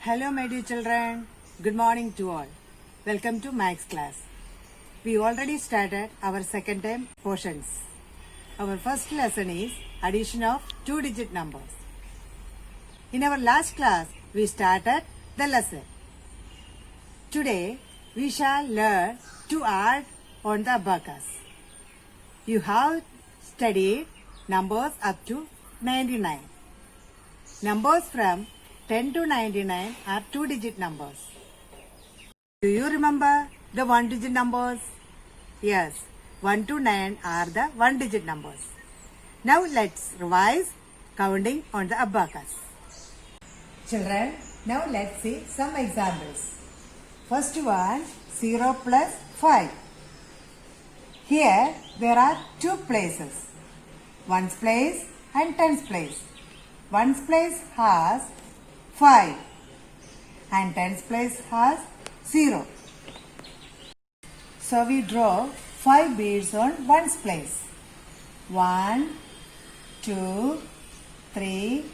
Hello my dear children, good morning to all. Welcome to Max class. We already started our second term portions. Our first lesson is addition of two-digit numbers. In our last class, we started the lesson. Today, we shall learn to add on the abacus. You have studied numbers up to 99. Numbers from 10 to 99 are two-digit numbers. Do you remember the one-digit numbers? Yes, 1 to 9 are the one-digit numbers. Now let's revise counting on the abacus. Children, now let's see some examples. First one, 0 plus 5. Here there are two places, ones place and tens place. Ones place has 5 and tens place has 0. So we draw 5 beads on ones place. 1, 2, 3,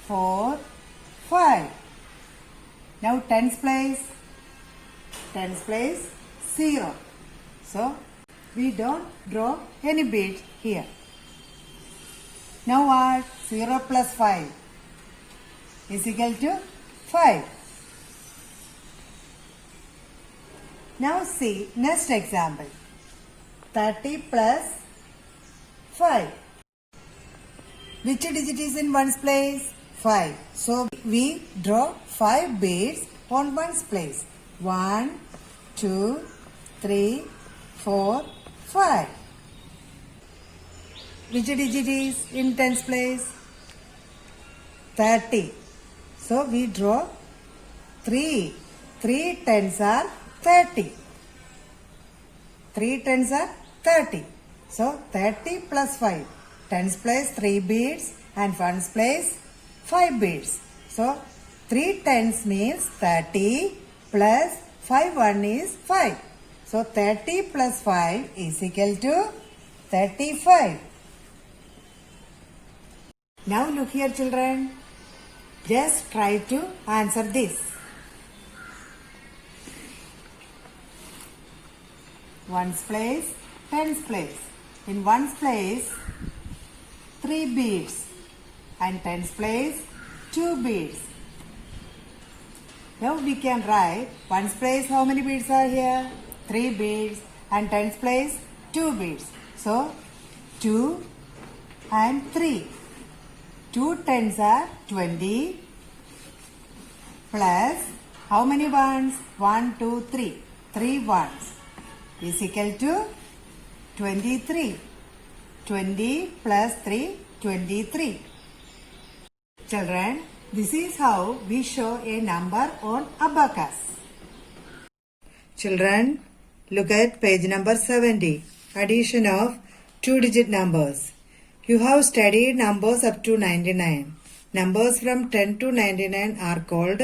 4, 5. Now tens place 0. So we don't draw any bead here. Now what? 0 plus 5 is equal to 5. Now see next example. 30 plus 5. Which digit is in ones place? 5. So we draw 5 beads on ones place. 1, 2, 3, 4, 5. Which digit is in tens place? 30. So we draw 3. 3 tens are 30. 3 tens are 30. So 30 plus 5. Tens place 3 beads and ones place 5 beads. So 3 tens means 30 plus 5 1 is 5. So 30 plus 5 is equal to 35. Now look here children. Just try to answer this. Ones place, tens place. In ones place, 3 beads and tens place, 2 beads. Now we can write ones place how many beads are here? 3 beads and tens place 2 beads. So 2 and 3. 2 tens are 20 plus how many ones? 1, 2, 3. 3 ones is equal to 23. 20 plus 3, 23. Children, this is how we show a number on abacus. Children, look at page number 70. Addition of two-digit numbers. You have studied numbers up to 99. Numbers from 10 to 99 are called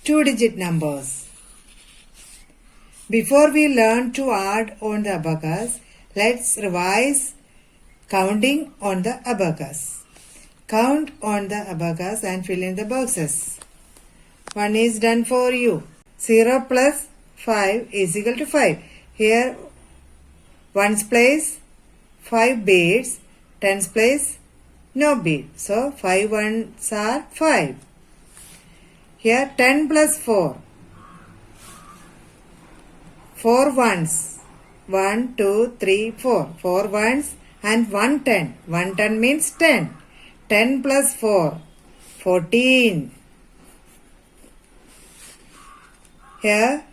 two-digit numbers. Before we learn to add on the abacus, let's revise counting on the abacus. Count on the abacus and fill in the boxes. One is done for you. 0 plus 5 is equal to 5. Here, ones place 5 beads. Tens place no bead. So 5 ones are 5. Here 10 plus 4. 4 ones. 1, 2, 3, 4. 4 ones and 1 10. 1 10 means 10. 10 plus 4. 14. Here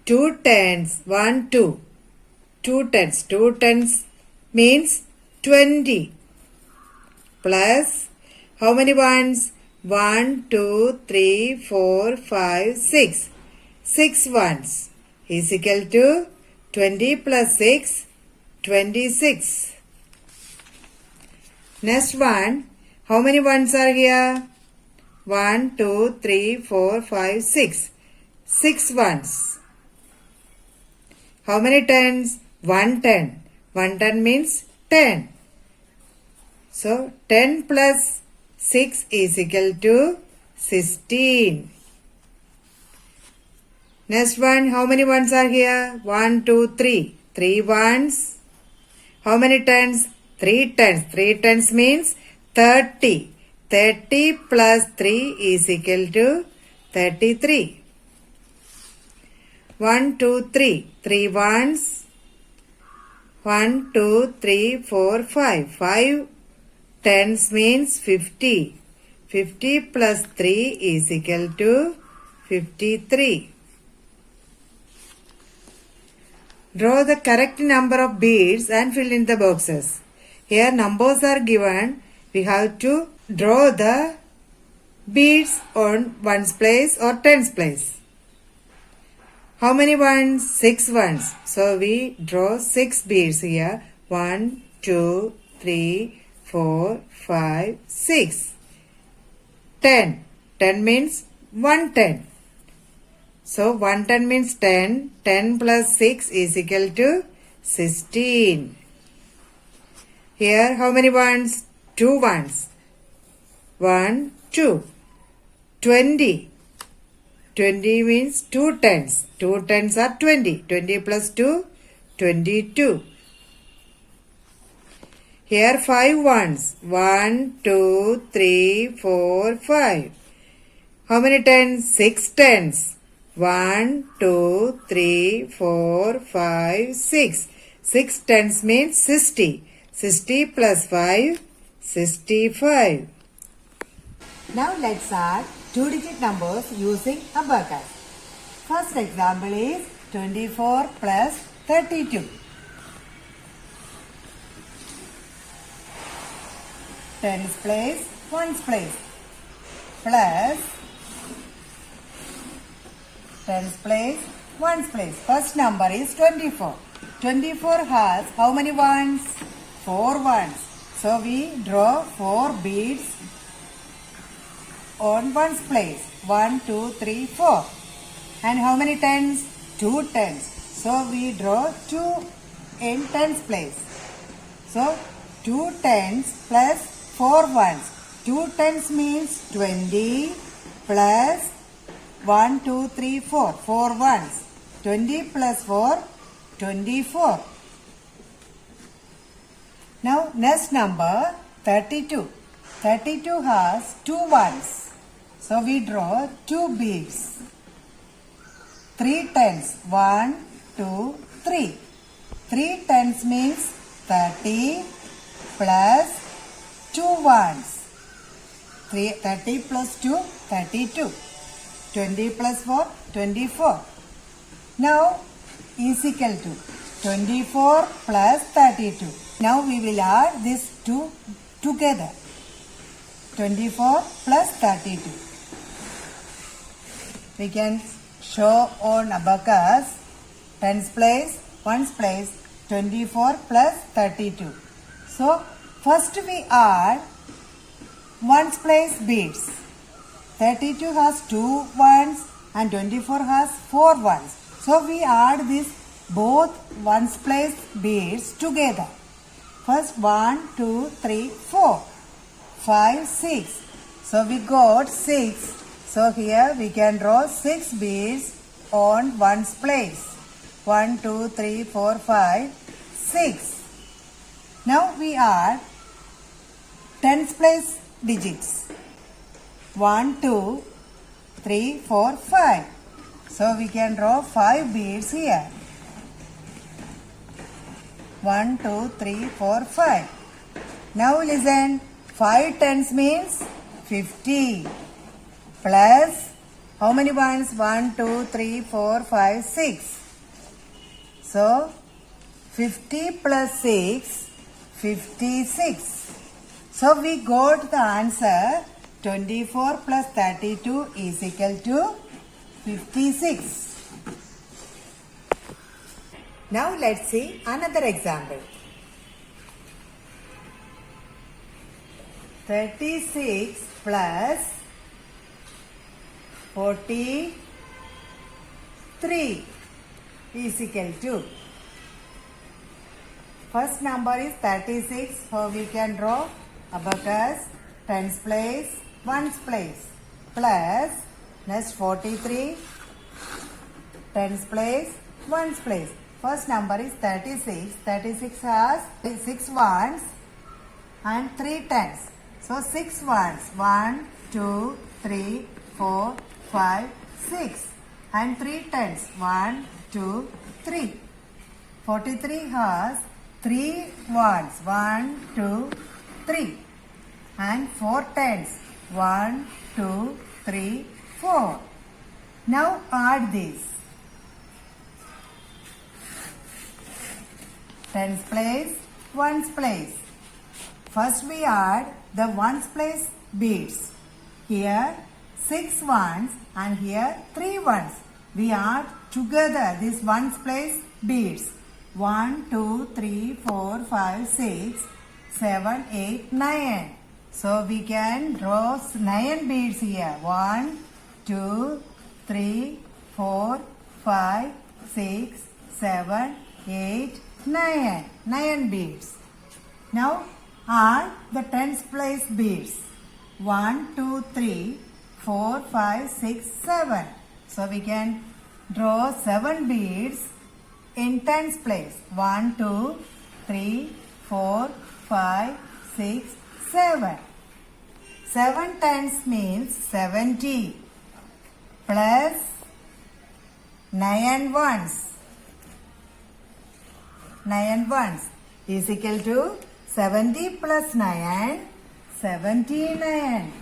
2 tens. 1, 2. 2 tens. 2 tens means 20 plus how many ones? 1, 2, 3, 4, 5, 6. 6 ones is equal to 20 plus 6, 26. Next one, how many ones are here? 1, 2, 3, 4, 5, 6. 6 ones. How many tens? 1 10. 1 10 means 10. So 10 plus 6 is equal to 16. Next one, how many ones are here? 1, 2, 3. 3 ones. How many tens? 3 tens. 3 tens means 30. 30 plus 3 is equal to 33. 1, 2, 3. 3 ones. 1, 2, 3, 4, 5. 5 tens means 50. 50 plus 3 is equal to 53. Draw the correct number of beads and fill in the boxes. Here numbers are given. We have to draw the beads on ones place or tens place. How many ones? 6 ones. So we draw 6 beads here. 1, 2, 3, 4, 5, 6. 10. 10 means 1 10. So 1 10 means 10. 10 plus 6 is equal to 16. Here how many ones? 2 ones. 1, 2. 20. 20 means 2 tens. 2 tens are 20. 20 plus 2, 22. Here 5 ones. 1, 2, 3, 4, 5. How many tens? 6 tens. 1, 2, 3, 4, 5, 6. 6 tens means 60. 60 plus 5, 65. Now let's add 2-digit numbers using abacus. First example is 24 plus 32. Tens place, ones place, plus tens place, ones place. First number is 24. 24 has how many ones? 4 ones. So we draw 4 beads on ones place. 1, 2, 3, 4. And how many tens? 2 tens. So we draw 2 in tens place. So 2 tens plus 4 ones. 2 tens means 20 plus 1, 2, 3, 4. 4 ones. 20 plus 4, 24. Now next number 32. 32 has 2 ones. So we draw 2 beads. 3 tens. 1, 2, 3. 3 tens means 30 plus 2 ones. 30 plus 2, 32. 20 plus 4, 24. Now is equal to 24 plus 32. Now we will add these two together. 24 plus 32. We can show on abacus tens place, ones place, 24 plus 32. So first we add ones place beads. 32 has 2 ones and 24 has 4 ones. So we add this both ones place beads together. First 1, 2, 3, 4, 5, 6. So we got 6. So here we can draw 6 beads on ones place. 1, 2, 3, 4, 5, 6. Now we add tens place digits. 1, 2, 3, 4, 5. So we can draw 5 beads here. 1, 2, 3, 4, 5. Now listen, 5 tens means 50 plus how many ones? 1, 2, 3, 4, 5, 6. So 50 plus 6, 56. So we got the answer 24 plus 32 is equal to 56. Now let's see another example. 36 plus 43 is equal to. First number is 36, so we can draw abacus, tens place, ones place, plus next 43 tens place, ones place. First number is 36. 36 has 6 ones and 3 tens. So 6 ones. 1, 2, 3, 4, 5, 6. And 3 tens. 1, 2, 3. 43 has 3 ones. 1, 2, 3. And 4 tens. 1, 2, 3, 4. Now add these. Tens place, ones place. First we add the ones place beads. Here 6 ones and here 3 ones. We add together these ones place beads. 1, 2, 3, 4, 5, 6, 7, 8, 9. So we can draw 9 beads here. 1, 2, 3, 4, 5, 6, 7, 8, 9. 9 beads. Now add the tens place beads. 1, 2, 3, 4, 5, 6, 7. So we can draw 7 beads in tens place. 1, 2, 3, 4, 5, 6, 7. 7 tens means 70 plus 9 ones. 9 ones is equal to 70 plus 9, 79.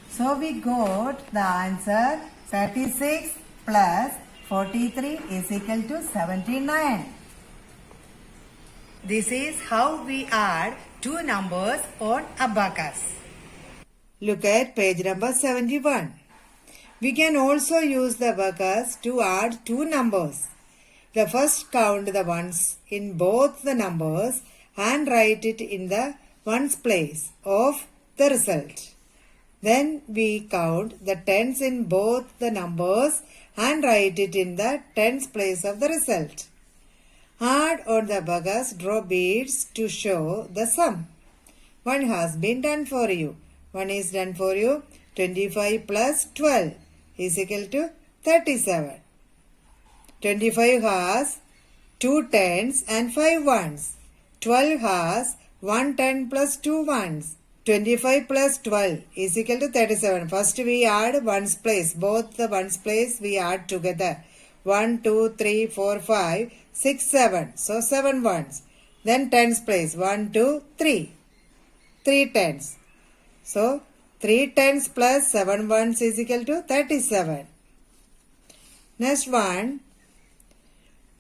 So we got the answer 36 plus 43 is equal to 79. This is how we add two numbers on abacus. Look at page number 71. We can also use the abacus to add two numbers. The first count the ones in both the numbers and write it in the ones place of the result. Then we count the tens in both the numbers and write it in the tens place of the result. Add on the abacus, draw beads to show the sum. One has been done for you. One is done for you. 25 plus 12 is equal to 37. 25 has 2 tens and 5 ones. 12 has 1 10 plus 2 ones. 25 plus 12 is equal to 37. First we add ones place. Both the ones place we add together. 1, 2, 3, 4, 5, 6, 7. So 7 ones. Then tens place. 1, 2, 3. 3 tens. So 3 tens plus 7 ones is equal to 37. Next one.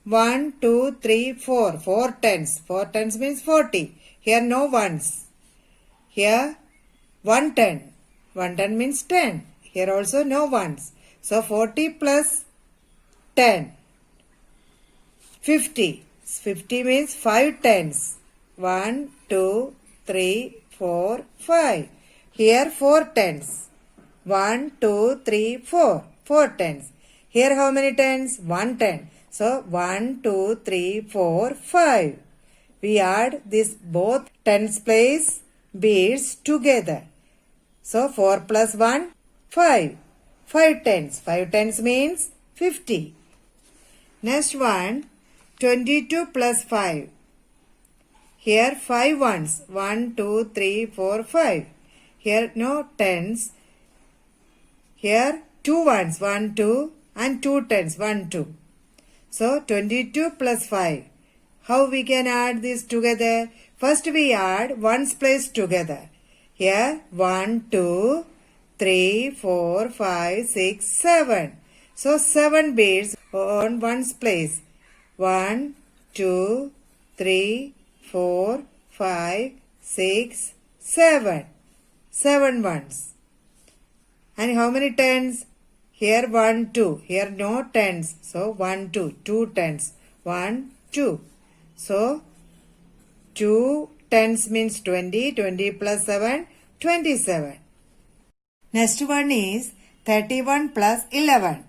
1, 2, 3, 4. 4 tens. 4 tens means 40. Here no ones. Here 1 10. 1 10 means 10. Here also no ones. So 40 plus 10. 50. 50 means 5 tens. 1, 2, 3, 4, 5. Here 4 tens. 1, 2, 3, 4. 4 tens. Here how many tens? 1 10. So 1, 2, 3, 4, 5. We add this both tens place beads together. So 4 plus 1, 5. 5 tens. 5 tens means 50. Next one, 22 plus 5. Here 5 ones. 1, 2, 3, 4, 5. Here no tens. Here 2 ones. 1, 2 and 2 tens. 1, 2. So 22 plus 5. How we can add this together? First we add ones place together. Here 1, 2, 3, 4, 5, 6, 7. So 7 beads on ones place. 1, 2, 3, 4, 5, 6, 7. 7 ones. And how many tens? Here 1, 2. Here no tens. So 1, 2. 2 tens. 1, 2. So 2 tens means 20. 20 plus 7, 27. Next one is 31 plus 11.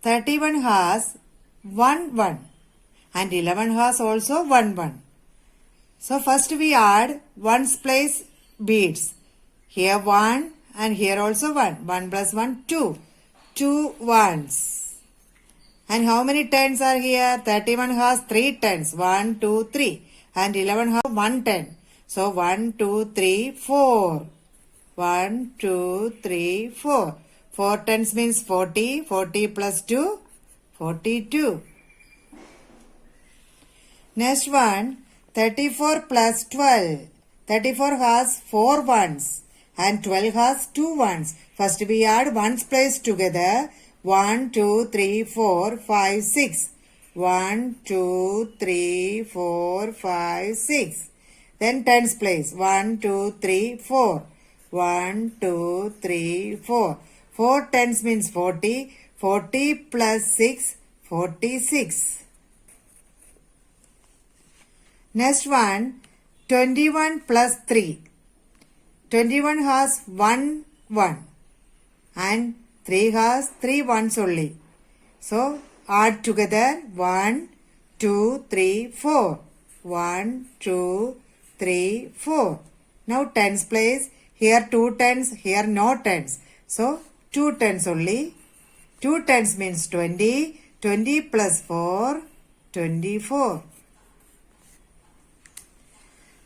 31 has 1 1 and 11 has also 1 1. So first we add ones place beads. Here 1 and here also 1. 1 plus 1, 2. 2 ones. And how many tens are here? 31 has 3 tens. 1, 2, 3. And 11 has 1 ten. So 1, 2, 3, 4. 1, 2, 3, 4. 4 tens means 40. 40 plus 2, 42. Next one, 34 plus 12. 34 has 4 ones and 12 has 2 ones. First we add ones placed together. 1, 2, 3, 4, 5, 6. 1, 2, 3, 4, 5, 6. Then tens place. 1, 2, 3, 4. 1, 2, 3, 4. 4 tens means 40. 40 plus 6, 46. Next one, 21 plus 3. 21 has 1 1 and 3 has 3 ones only. So add together 1, 2, 3, 4. 1, 2, 3, 4. Now tens place. Here 2 tens, here no tens. So 2 tens only. 2 tens means 20. 20 plus 4, 24.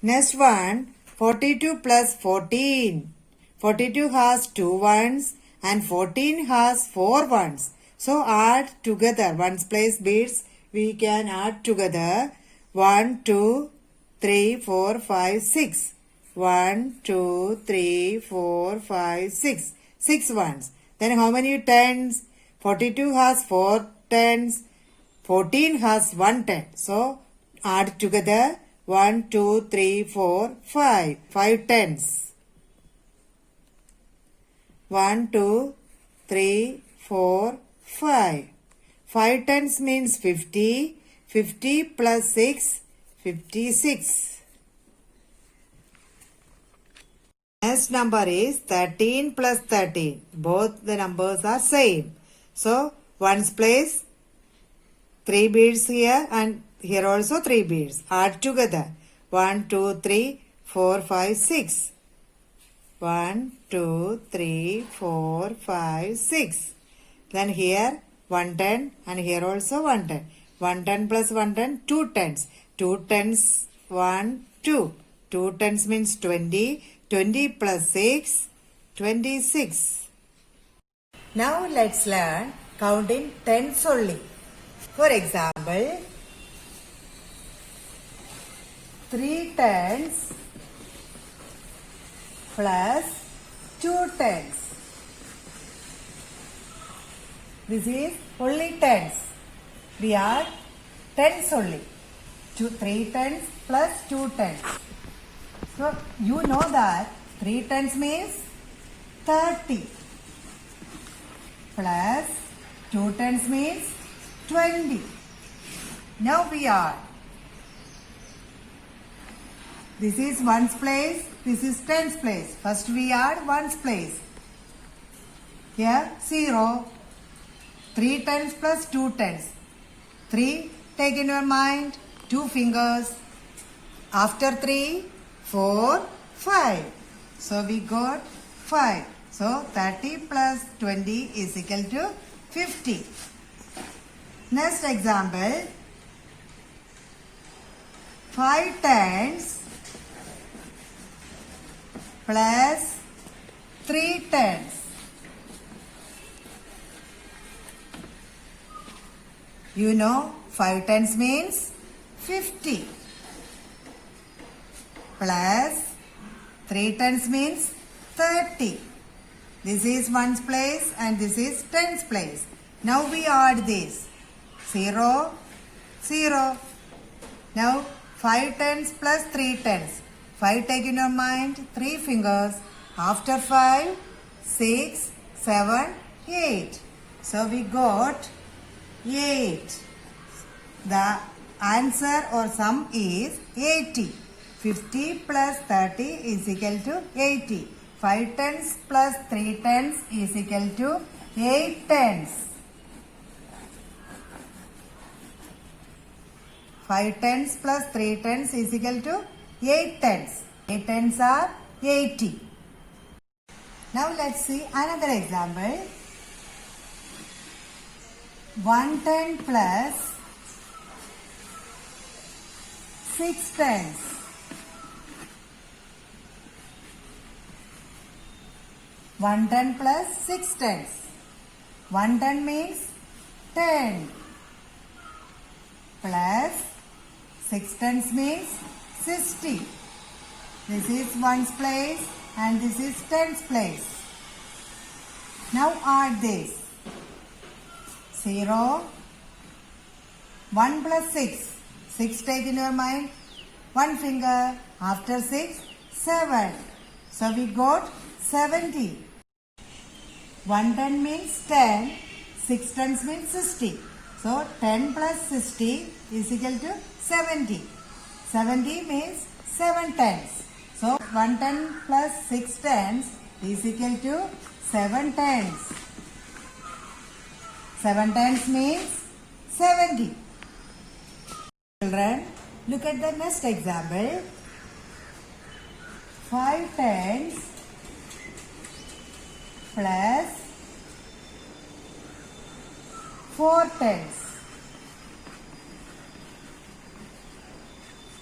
Next one, 42 plus 14. 42 has 2 ones and 14 has 4 ones. So add together. Ones place beads we can add together. 1, 2, 3, 4, 5, 6. 1, 2, 3, 4, 5, 6. 6 ones. Then how many tens? 42 has 4 tens. 14 has 1 ten. So add together. 1, 2, 3, 4, 5. 5 tens. 1, 2, 3, 4, 5. 5 tens means 50. 50 plus 6, 56. Next number is 13 plus 13. Both the numbers are same. So, ones place 3 beads here and here also 3 beads. Add together. 1, 2, 3, 4, 5, 6. 1, 2, 3, 4, 5, 6. Then here 110 and here also 110. 110 plus 110, 2 tens. 2 tens, 1, 2. 2 tens means 20. 20 plus 6, 26. Now let's learn counting tens only. For example, 3 tens plus 2 tens. This is only tens. We are tens only. 3 tens plus 2 tens. So you know that 3 tens means 30 plus 2 tens means 20. Now we are. This is ones place, this is tens place. First we add ones place. Here 0. 3 tens plus 2 tens. 3 take in your mind, 2 fingers. After 3, 4, 5. So we got 5. So 30 plus 20 is equal to 50. Next example, 5 tens plus 3 tens. You know 5 tens means 50 plus 3 tens means 30. This is ones place and this is tens place. Now we add this. 0, 0. Now 5 tens plus 3 tens. 5 take in your mind, 3 fingers. After 5, 6, 7, 8. So we got 8. The answer or sum is 80. 50 plus 30 is equal to 80. 5 tens plus 3 tens is equal to 8 tens. 5 tens plus 3 tens is equal to 8 tens. 8 tens are 80. Now let's see another example. 110 plus 6 tens. 110 plus 6 tens. 110 means 10 plus 6 tens means 60. This is ones place and this is tens place. Now add this. 0, 1 plus 6. 6 take in your mind. One finger. After 6, 7. So we got 70. 110 means 10. 6 tens means 60. So 10 plus 60 is equal to 70. 70 means 7 tens. So 110 plus 6 tens is equal to 7 tens. 7 tens means 70. Children, look at the next example. 5 tens plus 4 tens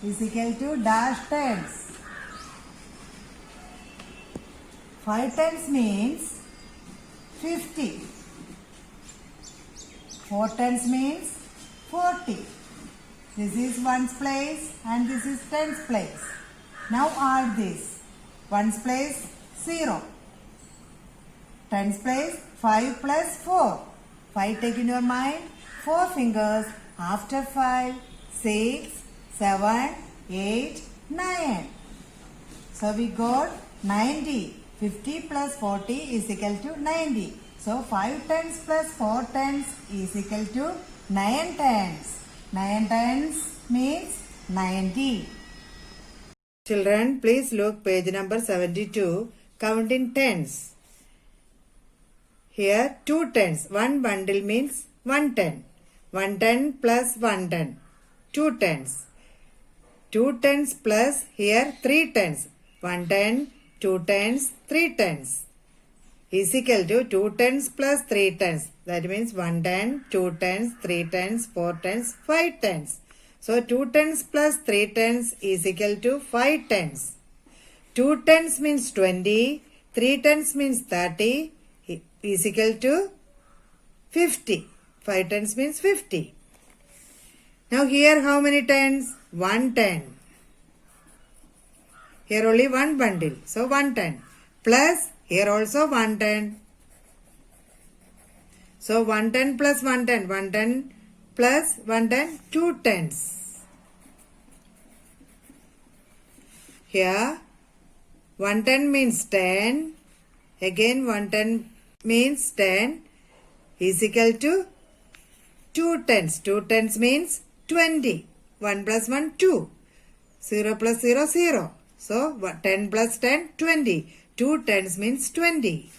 is equal to dash tens. 5 tens means 50. 4 tens means 40. This is ones place and this is tens place. Now add this. Ones place 0. Tens place 5 plus 4. 5 take in your mind. 4 fingers. After 5, 6, 7, 8, 9. So we got 90. 50 plus 40 is equal to 90. So 5 tens plus 4 tens is equal to 9 tens. 9 tens means 90. Children, please look page number 72. Count in tens. Here 2 tens. One bundle means 1 ten. 1 ten plus 1 ten. 2 tens. 2 tens plus here 3 tens. 1 ten, 2 tens, 3 tens is equal to 2 tens plus 3 tens. That means 1 ten, 2 tens, 3 tens, 4 tens, 5 tens. So 2 tens plus 3 tens is equal to 5 tens. 2 tens means 20, 3 tens means 30 is equal to 50. 5 tens means 50. Now here how many tens? 1 ten. Here only one bundle. So 1 ten. Plus here also 1 ten. So 1 ten plus 1 ten. 1 ten plus 1 ten. 2 tens. Here 1 ten means 10. Again 1 ten means 10 is equal to 2 tens. 2 tens means 20. 1 plus 1, 2. 0 plus 0, 0. So 10 plus 10, 20. 2 tens means 20.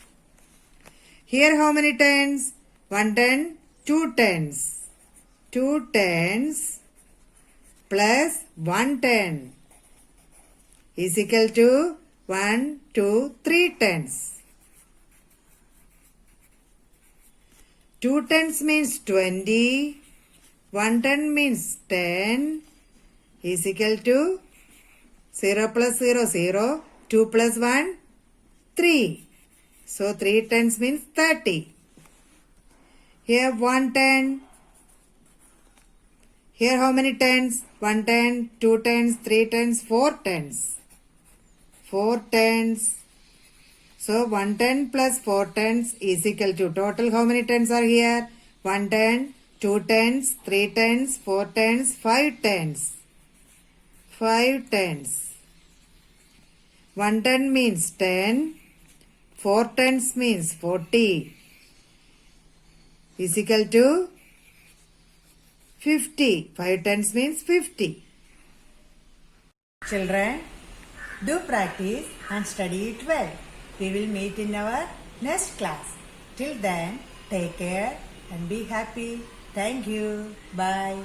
Here how many tens? 1 ten, 2 tens. 2 tens plus 1 ten is equal to 1, 2, 3 tens. 2 tens means 20. 1 ten means 10 is equal to 0 plus 0, 0. 2 plus 1, 3. So 3 tens means 30. Here 1 ten. Here how many tens? 1 ten, 2 tens, 3 tens, 4 tens. 4 tens. So 1 ten plus 4 tens is equal to total how many tens are here? 1 ten, 2 tens, 3 tens, 4 tens, 5 tens. 5 tens. 1 ten means 10. 4 tens means 40. Is equal to 50. 5 tens means 50. Children, do practice and study it well. We will meet in our next class. Till then, take care and be happy. Thank you. Bye.